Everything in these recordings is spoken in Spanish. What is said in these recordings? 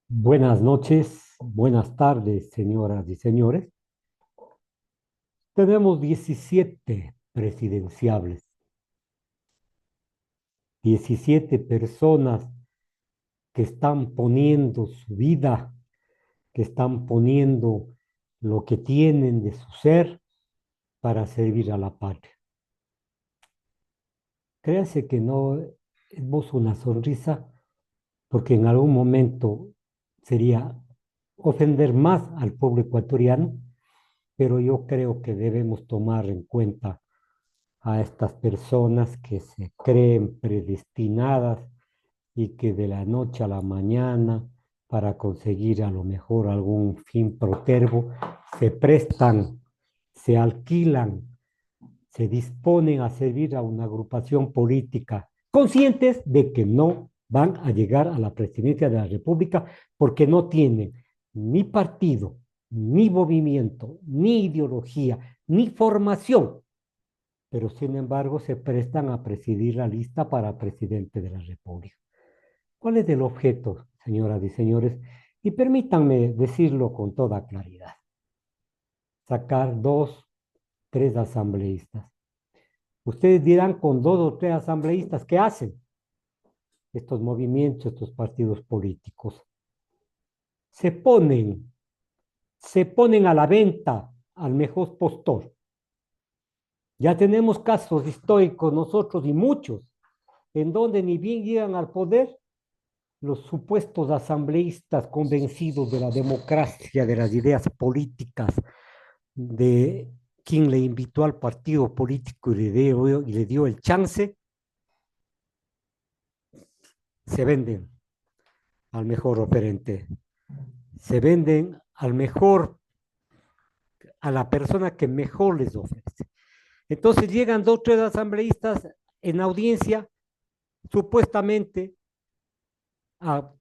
Buenas noches, buenas tardes, señoras y señores. Tenemos 17 presidenciables, 17 personas que están poniendo su vida, que están poniendo lo que tienen de su ser para servir a la patria. Créase que no es una sonrisa, porque en algún momento sería ofender más al pueblo ecuatoriano, pero yo creo que debemos tomar en cuenta a estas personas que se creen predestinadas y que de la noche a la mañana, para conseguir a lo mejor algún fin protervo, se prestan, se alquilan, se disponen a servir a una agrupación política, conscientes de que no van a llegar a la presidencia de la República porque no tienen ni partido, ni movimiento, ni ideología, ni formación, pero sin embargo se prestan a presidir la lista para presidente de la República. ¿Cuál es el objeto, señoras y señores? Y permítanme decirlo con toda claridad. Sacar dos, tres asambleístas. Ustedes dirán, con dos o tres asambleístas, ¿qué hacen estos movimientos, estos partidos políticos? Se ponen, se ponen a la venta al mejor postor. Ya tenemos casos históricos nosotros y muchos, en donde ni bien llegan al poder, los supuestos asambleístas convencidos de la democracia, de las ideas políticas, de quien le invitó al partido político y le dio el chance, se venden al mejor oferente, se venden al mejor, a la persona que mejor les ofrece. Entonces llegan dos o tres asambleístas en audiencia, supuestamente a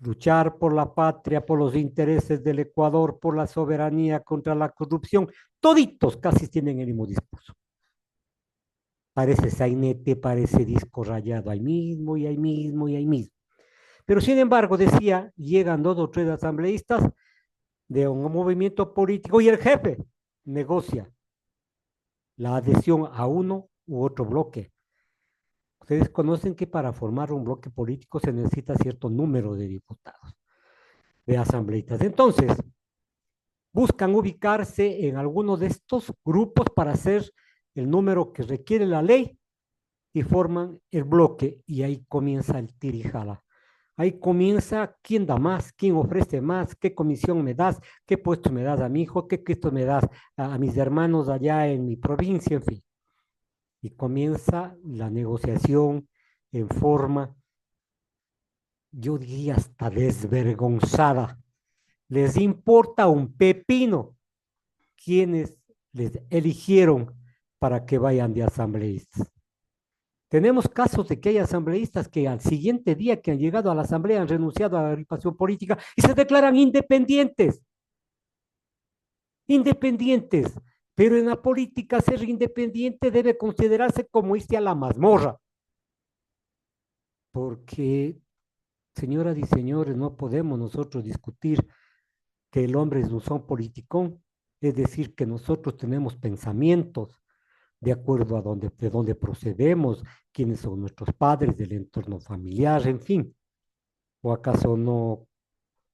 luchar por la patria, por los intereses del Ecuador, por la soberanía, contra la corrupción. Toditos casi tienen el mismo discurso. Parece sainete, parece disco rayado ahí mismo y ahí mismo y ahí mismo. Pero sin embargo, decía, llegan dos o tres asambleístas de un movimiento político y el jefe negocia la adhesión a uno u otro bloque. Ustedes conocen que para formar un bloque político se necesita cierto número de diputados, de asambleístas. Entonces, buscan ubicarse en alguno de estos grupos para hacer el número que requiere la ley y forman el bloque y ahí comienza el tirijala. Ahí comienza quién da más, quién ofrece más, qué comisión me das, qué puesto me das a mi hijo, qué puesto me das a mis hermanos allá en mi provincia, en fin. Y comienza la negociación en forma, yo diría hasta desvergonzada. Les importa un pepino quienes les eligieron para que vayan de asambleístas. Tenemos casos de que hay asambleístas que al siguiente día que han llegado a la asamblea han renunciado a la agrupación política y se declaran independientes, independientes. Pero en la política ser independiente debe considerarse como irse a la mazmorra, porque, señoras y señores, no podemos nosotros discutir que el hombre es un son politicón, es decir, que nosotros tenemos pensamientos de acuerdo a de dónde procedemos, quiénes son nuestros padres, del entorno familiar, en fin. ¿O acaso no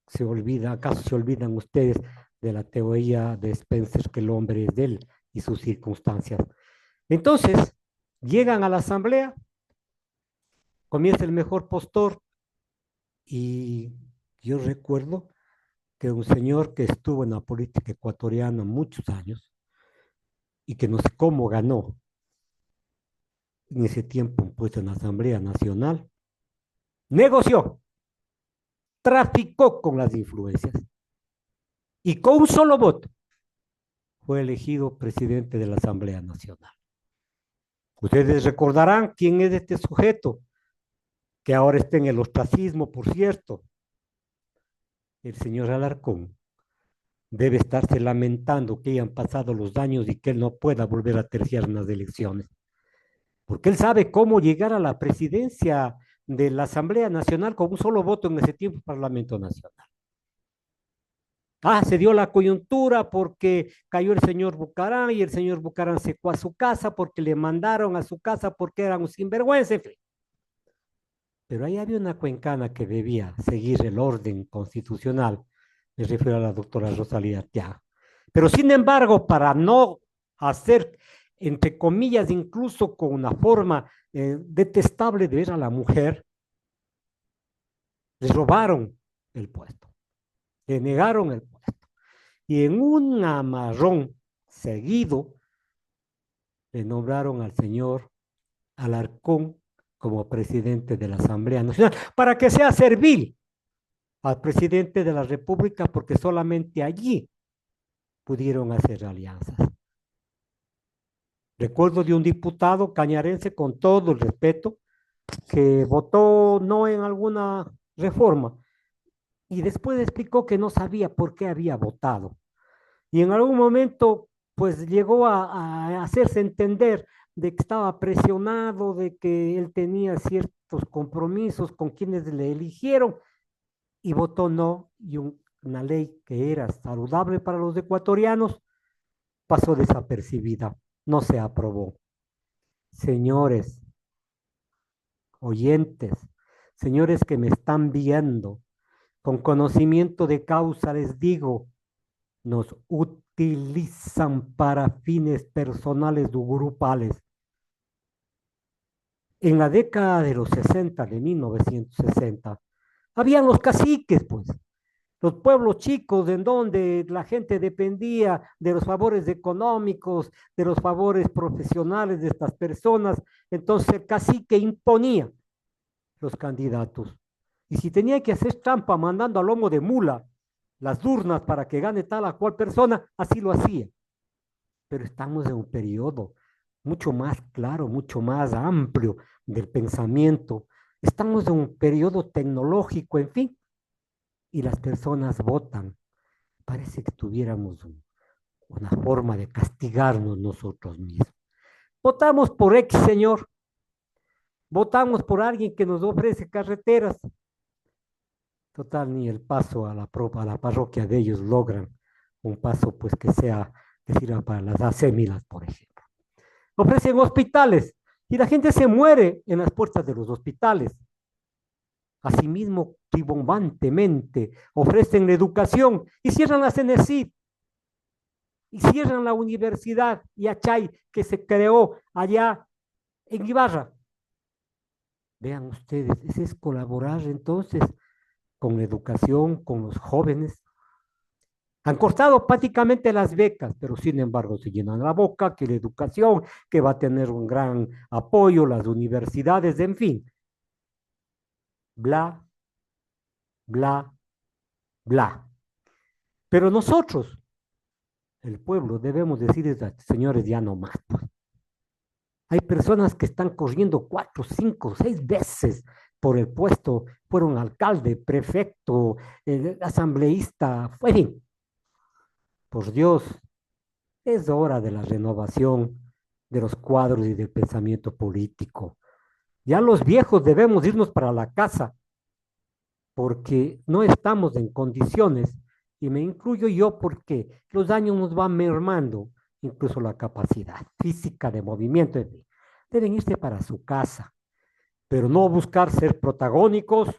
se olvida, acaso se olvidan ustedes de la teoría de Spencer que el hombre es de él y sus circunstancias? Entonces, llegan a la asamblea, comienza el mejor postor y yo recuerdo que un señor que estuvo en la política ecuatoriana muchos años y que no sé cómo ganó en ese tiempo un puesto en la Asamblea Nacional, negoció, traficó con las influencias y con un solo voto fue elegido presidente de la Asamblea Nacional. Ustedes recordarán quién es este sujeto, que ahora está en el ostracismo, por cierto. El señor Alarcón debe estarse lamentando que hayan pasado los años y que él no pueda volver a terciar en las elecciones, porque él sabe cómo llegar a la presidencia de la Asamblea Nacional con un solo voto en ese tiempo, Parlamento Nacional. Ah, se dio la coyuntura porque cayó el señor Bucarán y el señor Bucarán se fue a su casa porque le mandaron a su casa porque eran un sinvergüenza, en fin. Pero ahí había una cuencana que debía seguir el orden constitucional, me refiero a la doctora Rosalía Arteaga. Pero sin embargo, para no hacer, entre comillas, incluso con una forma detestable de ver a la mujer, les robaron el puesto, le negaron el puesto. Y en un amarrón seguido, le nombraron al señor Alarcón como presidente de la Asamblea Nacional, para que sea servil al presidente de la República, porque solamente allí pudieron hacer alianzas. Recuerdo de un diputado cañarense, con todo el respeto, que votó no en alguna reforma y después explicó que no sabía por qué había votado. Y en algún momento, pues llegó a hacerse entender de que estaba presionado, de que él tenía ciertos compromisos con quienes le eligieron y votó no, y una ley que era saludable para los ecuatorianos pasó desapercibida, no se aprobó. Señores oyentes, señores que me están viendo, con conocimiento de causa les digo, nos utilizan para fines personales o grupales. En la década de los 60, de 1960, habían los caciques, pues, los pueblos chicos en donde la gente dependía de los favores económicos, de los favores profesionales de estas personas. Entonces el cacique imponía los candidatos. Y si tenía que hacer trampa mandando a lomo de mula las urnas para que gane tal o cual persona, así lo hacía. Pero estamos en un periodo mucho más claro, mucho más amplio del pensamiento. Estamos en un periodo tecnológico, en fin, y las personas votan. Parece que tuviéramos una forma de castigarnos nosotros mismos. Votamos por X señor, votamos por alguien que nos ofrece carreteras. Total, ni el paso a la parroquia de ellos logran un paso pues que sea, que sirva para las asémilas, por ejemplo. Ofrecen hospitales y la gente se muere en las puertas de los hospitales. Asimismo, ribombantemente ofrecen la educación y cierran la CENESID y cierran la universidad Yachay que se creó allá en Ibarra. Vean ustedes, ese es colaborar entonces con la educación, con los jóvenes. Han cortado prácticamente las becas, pero sin embargo se llenan la boca que la educación, que va a tener un gran apoyo, las universidades, en fin. Bla, bla, bla. Pero nosotros, el pueblo, debemos decir, señores, ya no más. Pues. Hay personas que están corriendo 4, 5, 6 veces por el puesto, fueron alcalde, prefecto, asambleísta, en fin. Por Dios, es hora de la renovación de los cuadros y del pensamiento político. Ya los viejos debemos irnos para la casa porque no estamos en condiciones, y me incluyo yo porque los años nos van mermando, incluso la capacidad física de movimiento. Deben irse para su casa, pero no buscar ser protagónicos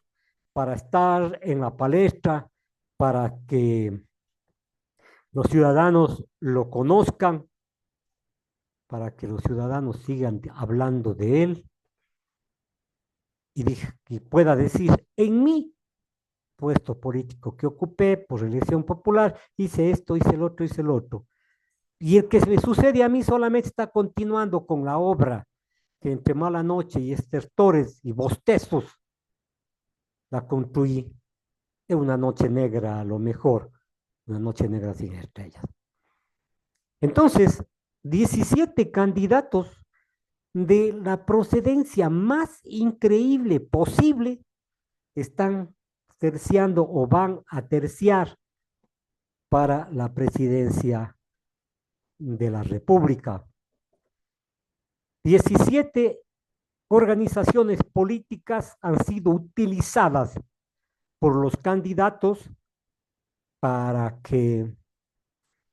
para estar en la palestra, para que los ciudadanos lo conozcan, para que los ciudadanos sigan hablando de él y pueda decir, en mi puesto político que ocupé por elección popular, hice esto, hice el otro, hice el otro. Y el que me sucede a mí solamente está continuando con la obra que entre mala noche y estertores y bostezos la construí en una noche negra a lo mejor, una noche negra sin estrellas. Entonces, 17 candidatos de la procedencia más increíble posible están terciando o van a terciar para la presidencia de la República. 17 organizaciones políticas han sido utilizadas por los candidatos para que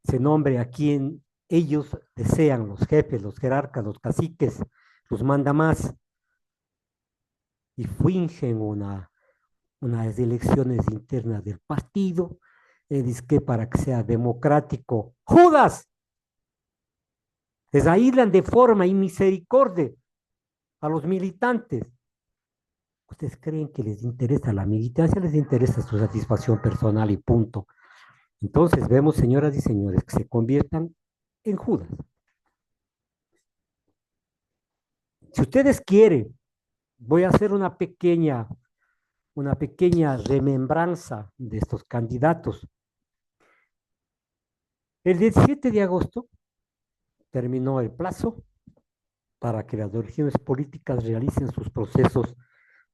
se nombre a quien ellos desean, los jefes, los jerarcas, los caciques, los mandamás, y fingen unas elecciones internas del partido, que para que sea democrático. ¡Judas! Les aíslan de forma inmisericordia a los militantes. ¿Ustedes creen que les interesa la militancia? Les interesa su satisfacción personal y punto. Entonces vemos, señoras y señores, que se conviertan en Judas. Si ustedes quieren, voy a hacer una pequeña remembranza de estos candidatos. El 17 de agosto terminó el plazo para que las regiones políticas realicen sus procesos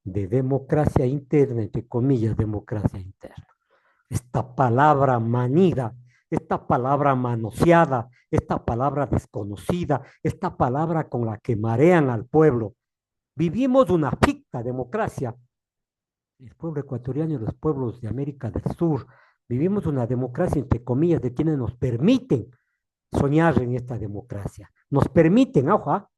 de democracia interna, entre comillas, democracia interna. Esta palabra manida, esta palabra manoseada, esta palabra desconocida, esta palabra con la que marean al pueblo. Vivimos una ficta democracia. El pueblo ecuatoriano y los pueblos de América del Sur, vivimos una democracia, entre comillas, de quienes nos permiten soñar en esta democracia. Nos permiten, ojo,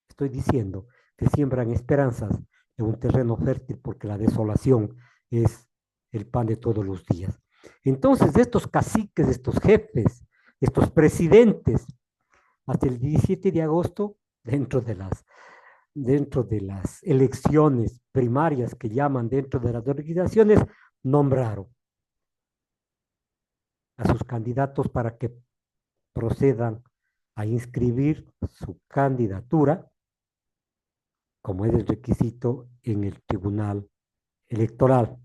estoy diciendo que siembran esperanzas en un terreno fértil porque la desolación es el pan de todos los días. Entonces, estos caciques, estos jefes, estos presidentes, hasta el 17 de agosto, dentro de las elecciones primarias que llaman dentro de las organizaciones, nombraron a sus candidatos para que procedan a inscribir su candidatura, como es el requisito en el Tribunal Electoral.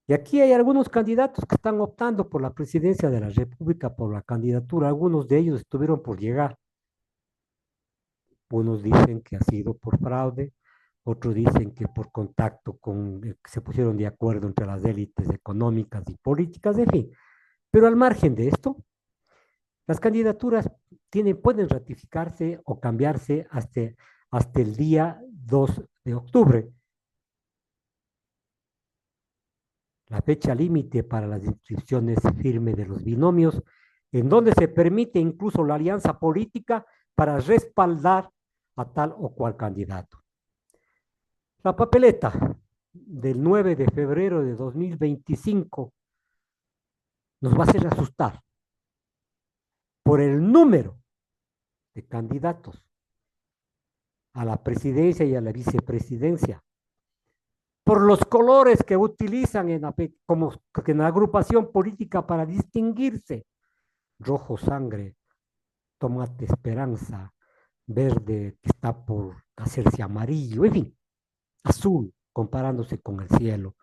Y aquí hay algunos candidatos que están optando por la presidencia de la República, por la candidatura. Algunos de ellos estuvieron por llegar. Unos dicen que ha sido por fraude, otros dicen que por contacto con, que se pusieron de acuerdo entre las élites económicas y políticas, en fin. Pero al margen de esto, las candidaturas pueden ratificarse o cambiarse hasta el día 2 de octubre. La fecha límite para las inscripciones firme de los binomios, en donde se permite incluso la alianza política para respaldar a tal o cual candidato. La papeleta del 9 de febrero de 2025 nos va a hacer asustar por el número de candidatos a la presidencia y a la vicepresidencia, por los colores que utilizan como en la agrupación política para distinguirse: rojo sangre, tomate esperanza, verde que está por hacerse amarillo, en fin, azul comparándose con el cielo.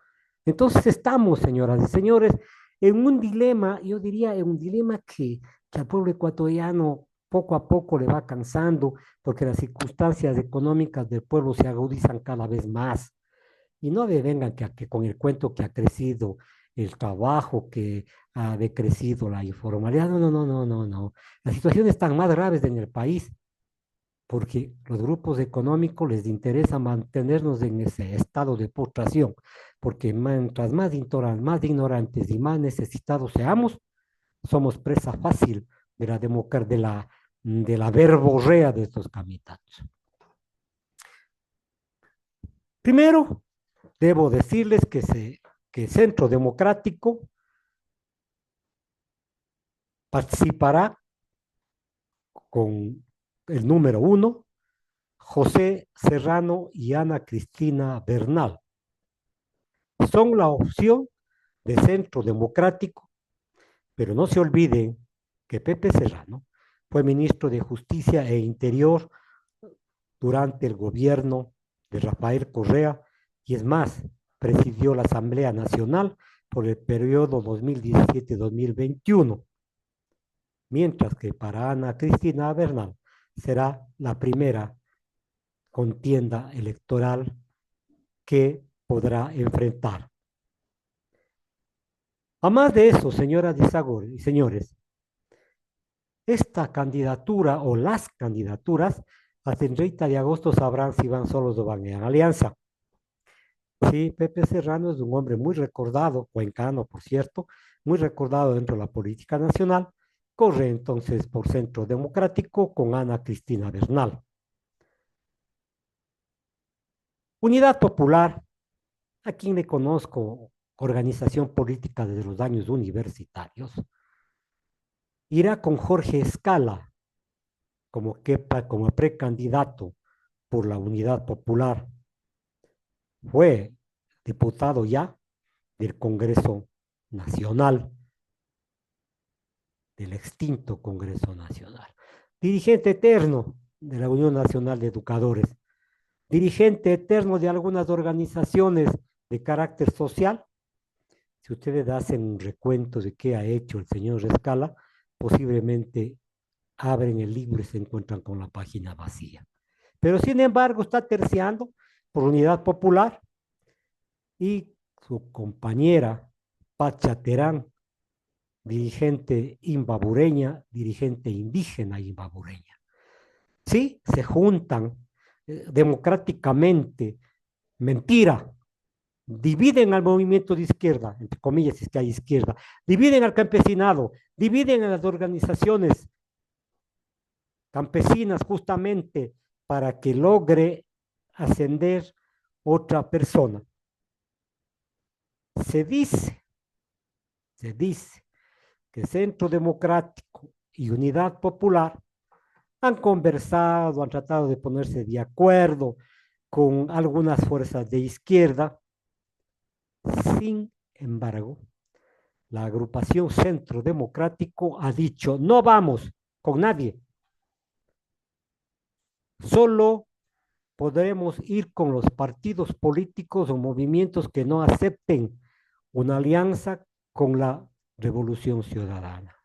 Entonces estamos, señoras y señores, en un dilema, yo diría, en un dilema que al pueblo ecuatoriano poco a poco le va cansando, porque las circunstancias económicas del pueblo se agudizan cada vez más. Y no me vengan que con el cuento que ha crecido el trabajo, que ha decrecido la informalidad. No, no, no, no, no, no. Las situaciones están más graves en el país porque los grupos económicos les interesa mantenernos en ese estado de postración, porque mientras más ignorantes y más necesitados seamos, somos presa fácil de la verborrea de estos candidatos. Primero, debo decirles que Centro Democrático participará con el número 1, José Serrano y Ana Cristina Bernal. Son la opción de Centro Democrático, pero no se olviden que Pepe Serrano fue ministro de Justicia e Interior durante el gobierno de Rafael Correa y es más, presidió la Asamblea Nacional por el periodo 2017-2021, mientras que para Ana Cristina Bernal será la primera contienda electoral que podrá enfrentar. A más de eso, señoras y señores, esta candidatura o las candidaturas Hasta el 30 de agosto sabrán si van solos o van en alianza. Sí, Pepe Serrano es un hombre muy recordado, cuencano, por cierto, muy recordado dentro de la política nacional. Corre entonces por Centro Democrático con Ana Cristina Bernal. Unidad Popular, a quien le conozco, organización política desde los años universitarios, irá con Jorge Escala como precandidato por la Unidad Popular. Fue diputado ya del Congreso Nacional, del extinto Congreso Nacional. Dirigente eterno de la Unión Nacional de Educadores, dirigente eterno de algunas organizaciones de carácter social. Si ustedes hacen un recuento de qué ha hecho el señor Escala, posiblemente abren el libro y se encuentran con la página vacía. Pero sin embargo está terciando por Unidad Popular y su compañera Pacha Terán, dirigente imbabureña, dirigente indígena imbabureña. Sí, se juntan democráticamente, mentira, dividen al movimiento de izquierda, entre comillas, si es que hay izquierda, dividen al campesinado, dividen a las organizaciones campesinas justamente para que logre ascender otra persona. Se dice, se dice que Centro Democrático y Unidad Popular han conversado, han tratado de ponerse de acuerdo con algunas fuerzas de izquierda. Sin embargo, la agrupación Centro Democrático ha dicho, no vamos con nadie, solo podremos ir con los partidos políticos o movimientos que no acepten una alianza con la Revolución Ciudadana.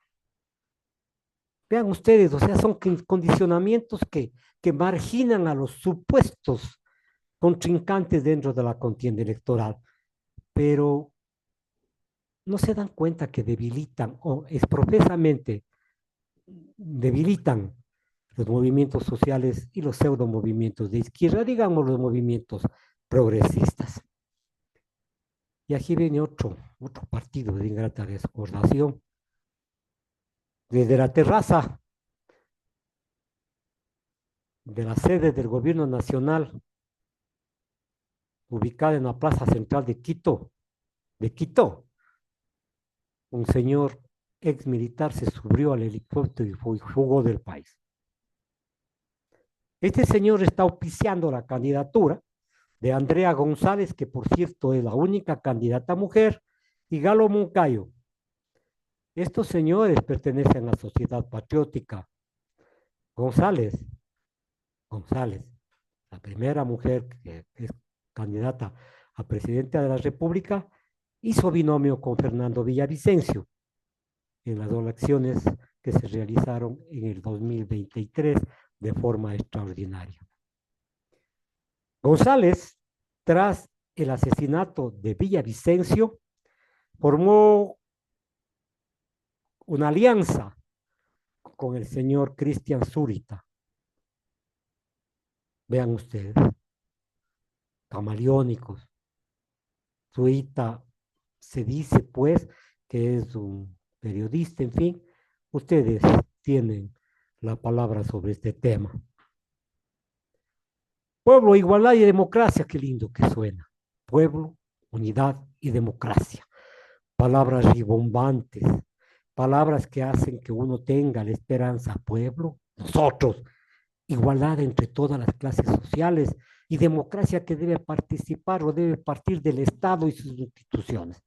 Vean ustedes, o sea, son condicionamientos que marginan a los supuestos contrincantes dentro de la contienda electoral, pero no se dan cuenta que debilitan o exprofesamente debilitan los movimientos sociales y los pseudo movimientos de izquierda, digamos los movimientos progresistas. Y aquí viene otro partido de ingrata recordación. Desde la terraza de la sede del gobierno nacional, ubicada en la plaza central de Quito, un señor ex militar se subió al helicóptero y fugó del país. Este señor está auspiciando la candidatura de Andrea González, que por cierto es la única candidata mujer, y Galo Moncayo. Estos señores pertenecen a la Sociedad Patriótica. González, González, la primera mujer que es candidata a presidenta de la República, hizo binomio con Fernando Villavicencio en las elecciones que se realizaron en el 2023 de forma extraordinaria. González, tras el asesinato de Villavicencio, formó una alianza con el señor Cristian Zurita. Vean ustedes, camaleónicos. Zurita se dice pues que es un periodista, en fin, ustedes tienen la palabra sobre este tema. Pueblo, igualdad y democracia, qué lindo que suena. Pueblo, unidad y democracia. Palabras ribombantes, palabras que hacen que uno tenga la esperanza. Pueblo, nosotros, igualdad entre todas las clases sociales y democracia que debe participar o debe partir del Estado y sus instituciones.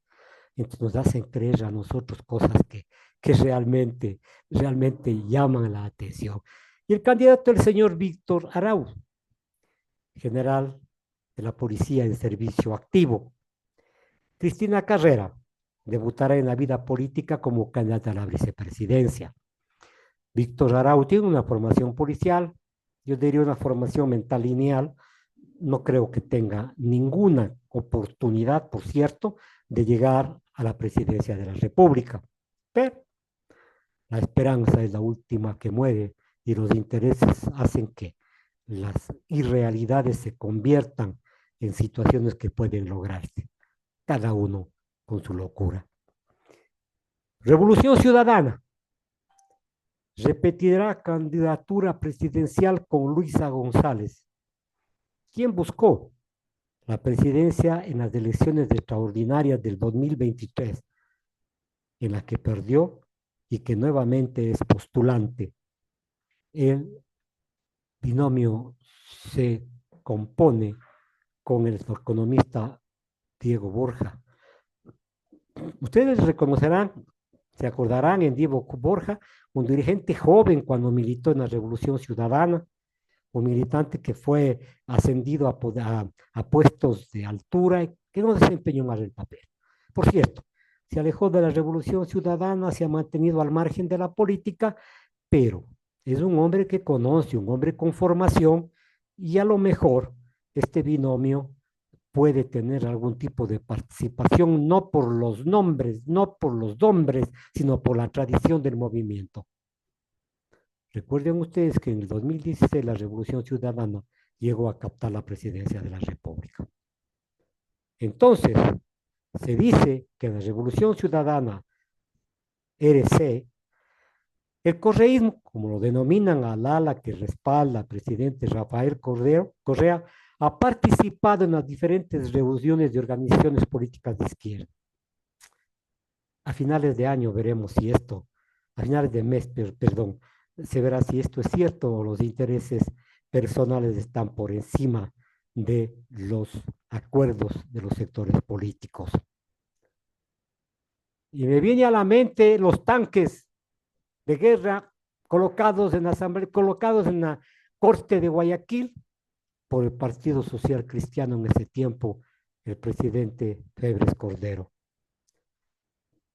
Entonces nos hacen creer a nosotros cosas que realmente llaman la atención. Y el candidato es el señor Víctor Arauz, general de la Policía en Servicio Activo. Cristina Carrera debutará en la vida política como candidata a la vicepresidencia. Víctor Arauz tiene una formación policial, yo diría una formación mental lineal, no creo que tenga ninguna oportunidad, por cierto, de llegar a la presidencia de la República. Pero la esperanza es la última que muere y los intereses hacen que las irrealidades se conviertan en situaciones que pueden lograrse, cada uno con su locura. Revolución Ciudadana repetirá candidatura presidencial con Luisa González, quien buscó la presidencia en las elecciones extraordinarias del 2023, en la que perdió y que nuevamente es postulante. El binomio se compone con el economista Diego Borja. Ustedes reconocerán, se acordarán en Diego Borja, un dirigente joven cuando militó en la Revolución Ciudadana, un militante que fue ascendido a puestos de altura y que no desempeñó más el papel. Por cierto, se alejó de la Revolución Ciudadana, se ha mantenido al margen de la política, pero es un hombre que conoce, un hombre con formación, y a lo mejor este binomio puede tener algún tipo de participación, no por los nombres, no por los nombres, sino por la tradición del movimiento. Recuerden ustedes que en el 2016 la Revolución Ciudadana llegó a captar la presidencia de la República. Entonces, se dice que la Revolución Ciudadana, RC, el correísmo, como lo denominan al ala que respalda al presidente Rafael Correa, ha participado en las diferentes reuniones de organizaciones políticas de izquierda. A finales de año veremos si esto, a finales de mes, perdón, se verá si esto es cierto o los intereses personales están por encima de los acuerdos de los sectores políticos. Y me viene a la mente los tanques de guerra colocados en la asamblea, colocados en la corte de Guayaquil por el Partido Social Cristiano en ese tiempo, el presidente Febres Cordero.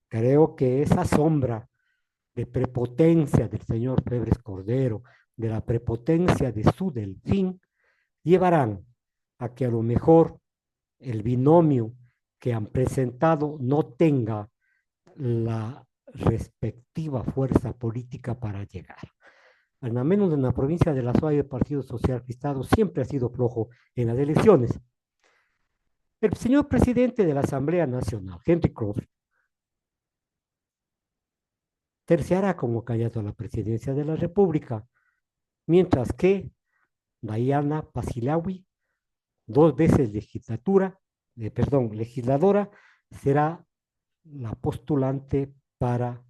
Creo que esa sombra de prepotencia del señor Febres Cordero, de la prepotencia de su delfín, llevarán a que a lo mejor el binomio que han presentado no tenga la respectiva fuerza política para llegar. Al menos en la provincia de La Suárez, el Partido Social Cristiano siempre ha sido flojo en las elecciones. El señor presidente de la Asamblea Nacional, Henry Cross, terciará como candidato a la presidencia de la República, mientras que Diana Pacilawi, 2 veces legisladora, será la postulante para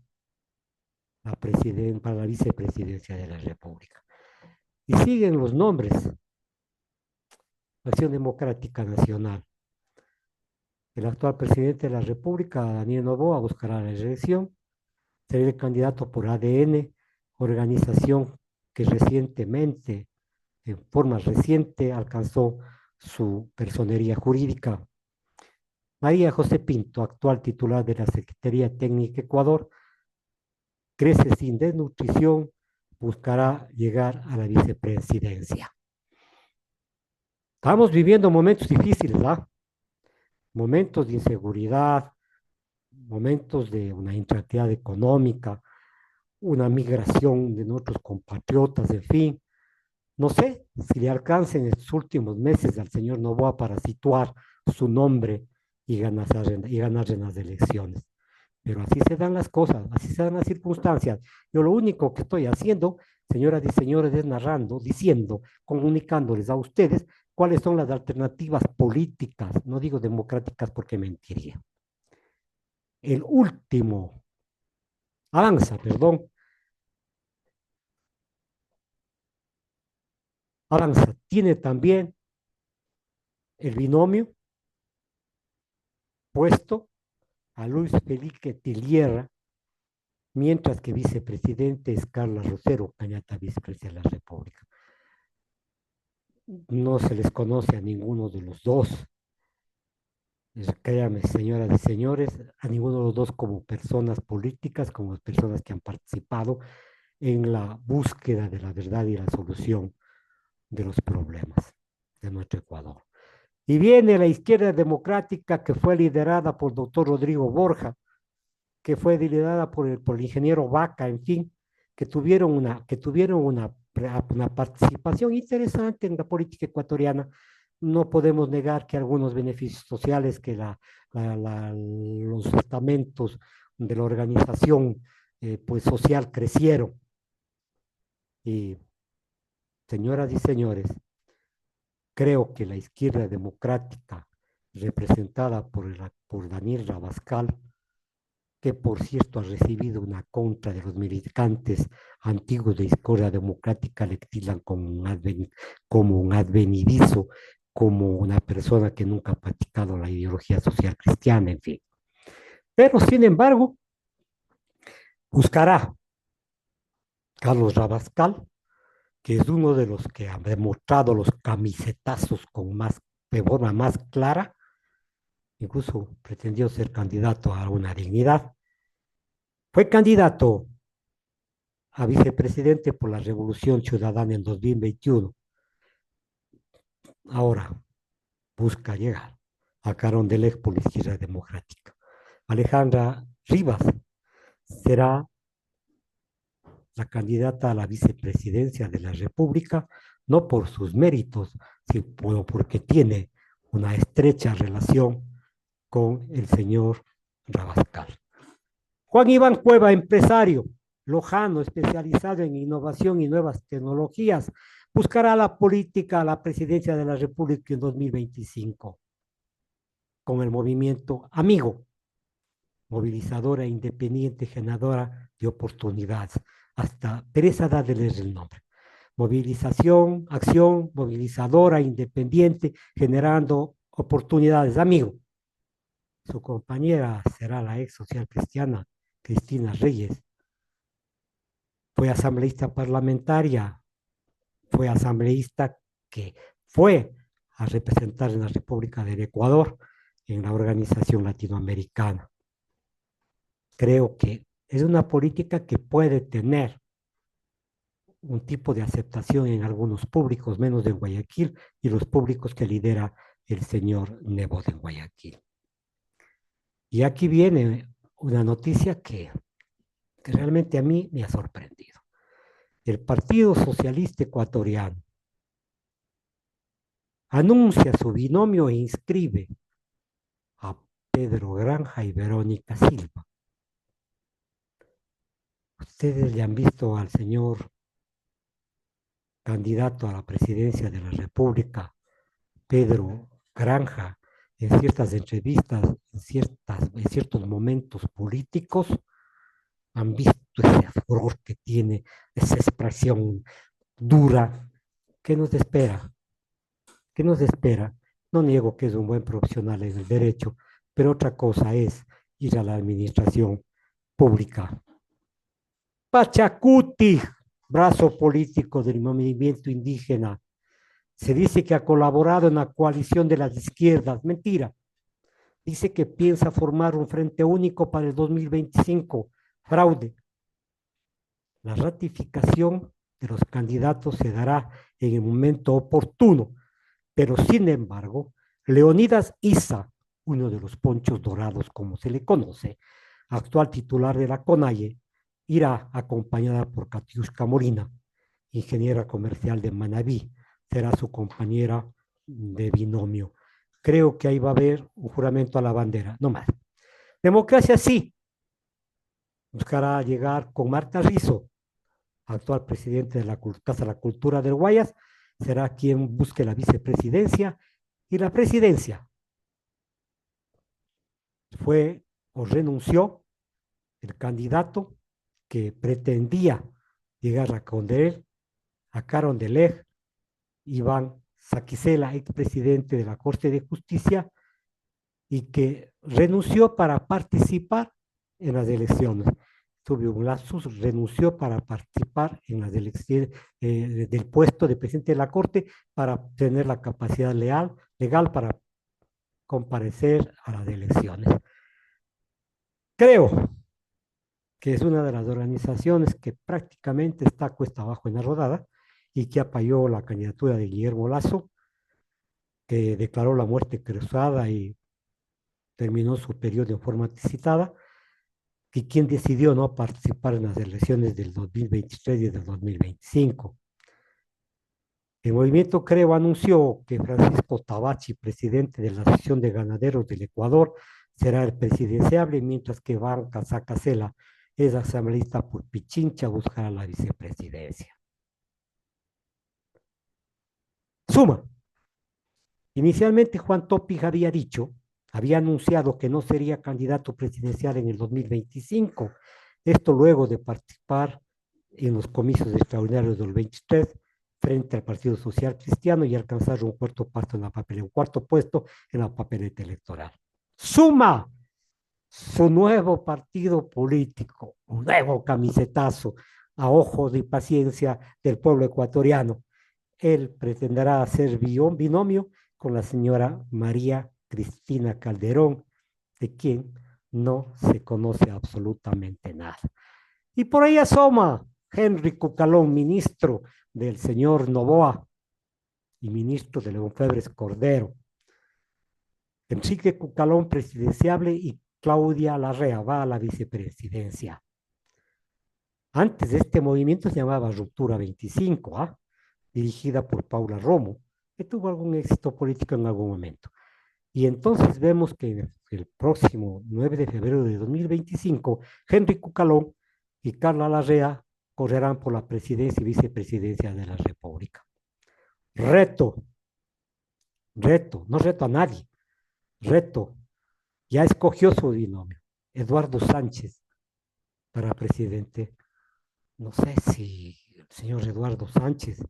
la vicepresidencia de la República. Y siguen los nombres. Acción Democrática Nacional. El actual presidente de la República, Daniel Noboa, buscará la reelección. Será el candidato por ADN, organización que recientemente, en forma reciente, alcanzó su personería jurídica. María José Pinto, actual titular de la Secretaría Técnica Ecuador, crece sin desnutrición, buscará llegar a la vicepresidencia. Estamos viviendo momentos difíciles, ¿ah? Momentos de inseguridad, momentos de una intranquilidad económica, una migración de nuestros compatriotas, en fin. No sé si le alcance en estos últimos meses al señor Noboa para situar su nombre y ganarse en las elecciones. Pero así se dan las cosas, así se dan las circunstancias. Yo lo único que estoy haciendo, señoras y señores, es narrando, diciendo, comunicándoles a ustedes cuáles son las alternativas políticas, no digo democráticas porque mentiría. El último, avanza, tiene también el binomio puesto a Luis Felipe Tillierra, mientras que vicepresidente es Carla Rosero, candidata a vicepresidente de la República. No se les conoce a ninguno de los dos. Créanme, señoras y señores, a ninguno de los dos como personas políticas, como personas que han participado en la búsqueda de la verdad y la solución de los problemas de nuestro Ecuador. Y viene la izquierda democrática que fue liderada por el doctor Rodrigo Borja, que fue liderada por el ingeniero Vaca, en fin, que tuvieron una una participación interesante en la política ecuatoriana. No podemos negar que algunos beneficios sociales que los estamentos de la organización pues social crecieron. Y señoras y señores, creo que la izquierda democrática representada por Daniel Rabascal, que por cierto ha recibido una contra de los militantes antiguos de Izquierda Democrática, le tildan como un advenidizo, como una persona que nunca ha practicado la ideología social cristiana, en fin. Pero, sin embargo, buscará Carlos Rabascal, que es uno de los que ha demostrado los camisetazos de forma más clara, incluso pretendió ser candidato a una dignidad. Fue candidato a vicepresidente por la Revolución Ciudadana en 2021. Ahora busca llegar a Carondelet por la izquierda democrática. Alejandra Rivas será la candidata a la vicepresidencia de la República, no por sus méritos, sino porque tiene una estrecha relación con el señor Rabascal. Juan Iván Cueva, empresario lojano, especializado en innovación y nuevas tecnologías, buscará la política a la presidencia de la República en 2025 con el movimiento Amigo, movilizadora independiente, generadora de oportunidades. Hasta pereza darles el nombre. Movilización, acción, movilizadora, independiente, generando oportunidades. Amigo. Su compañera será la ex social cristiana Cristina Reyes. Fue asambleísta parlamentaria, fue asambleísta que fue a representar en la República del Ecuador en la organización latinoamericana. Creo que es una política que puede tener un tipo de aceptación en algunos públicos, menos de Guayaquil, y los públicos que lidera el señor Nebo de Guayaquil. Y aquí viene una noticia que realmente a mí me ha sorprendido. El Partido Socialista Ecuatoriano anuncia su binomio e inscribe a Pedro Granja y Verónica Silva. Ustedes le han visto al señor candidato a la presidencia de la República, Pedro Granja, en ciertas entrevistas, en ciertos momentos políticos, han visto ese furor que tiene, esa expresión dura. ¿Qué nos espera? ¿Qué nos espera? No niego que es un buen profesional en el derecho, pero otra cosa es ir a la administración pública. Pachacuti, brazo político del movimiento indígena, se dice que ha colaborado en la coalición de las izquierdas. Mentira. Dice que piensa formar un frente único para el 2025. Fraude. La ratificación de los candidatos se dará en el momento oportuno, pero sin embargo, Leonidas Issa, uno de los ponchos dorados como se le conoce, actual titular de la CONAIE, irá acompañada por Katiuska Morina, ingeniera comercial de Manabí, será su compañera de binomio. Creo que ahí va a haber un juramento a la bandera, no más. Democracia sí, buscará llegar con Marta Rizzo, actual presidente de la Casa de la Cultura del Guayas, será quien busque la vicepresidencia y la presidencia. Fue o renunció el candidato que pretendía llegar a Carondelet, Iván Saquicela, expresidente de la Corte de Justicia, y que renunció para participar en las elecciones. Tuvo un lapsus, renunció para participar en las elecciones del puesto de presidente de la Corte para tener la capacidad legal para comparecer a las elecciones. Creo que es una de las organizaciones que prácticamente está cuesta abajo en la rodada y que apoyó la candidatura de Guillermo Lasso, que declaró la muerte cruzada y terminó su periodo en forma anticipada, y quien decidió no participar en las elecciones del 2023 y del 2025. El Movimiento Creo anunció que Francisco Tabachi, presidente de la Asociación de Ganaderos del Ecuador, será el presidenciable, mientras que Banca Sacacela es asambleísta por Pichincha, buscará la vicepresidencia. Suma. Inicialmente Juan Topic había anunciado que no sería candidato presidencial en el 2025. Esto luego de participar en los comicios extraordinarios del 23 frente al Partido Social Cristiano y alcanzar un cuarto puesto en la papeleta electoral. Suma su nuevo partido político, un nuevo camisetazo a ojos de paciencia del pueblo ecuatoriano. Él pretenderá hacer binomio con la señora María Cristina Calderón, de quien no se conoce absolutamente nada. Y por ahí asoma Henry Cucalón, ministro del señor Novoa y ministro de León Febres Cordero. Enrique Cucalón presidenciable y Claudia Larrea va a la vicepresidencia. Antes de este movimiento se llamaba Ruptura 25, ¿ah? Dirigida por Paula Romo, que tuvo algún éxito político en algún momento. Y entonces vemos que el próximo 9 de febrero de 2025, Henry Cucalón y Carla Larrea correrán por la presidencia y vicepresidencia de la República. Reto, no reto a nadie, reto, ya escogió su binomio, Eduardo Sánchez, para presidente. No sé si el señor Eduardo Sánchez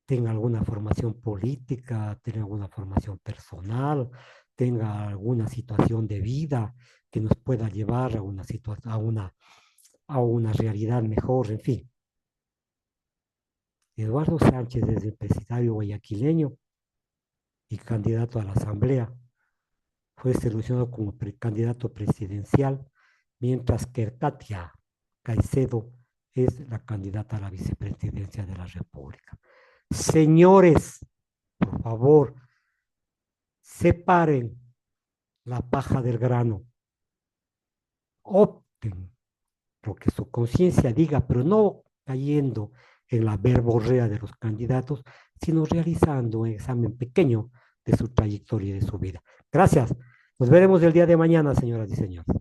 tenga alguna formación política, tenga alguna formación personal, tenga alguna situación de vida que nos pueda llevar a una realidad mejor, en fin. Eduardo Sánchez es empresario guayaquileño y candidato a la Asamblea. Fue seleccionado como candidato presidencial, mientras que Katia Caicedo es la candidata a la vicepresidencia de la República. Señores, por favor, separen la paja del grano. Opten lo que su conciencia diga, pero no cayendo en la verborrea de los candidatos, sino realizando un examen pequeño de su trayectoria y de su vida. Gracias. Nos veremos el día de mañana, señoras y señores.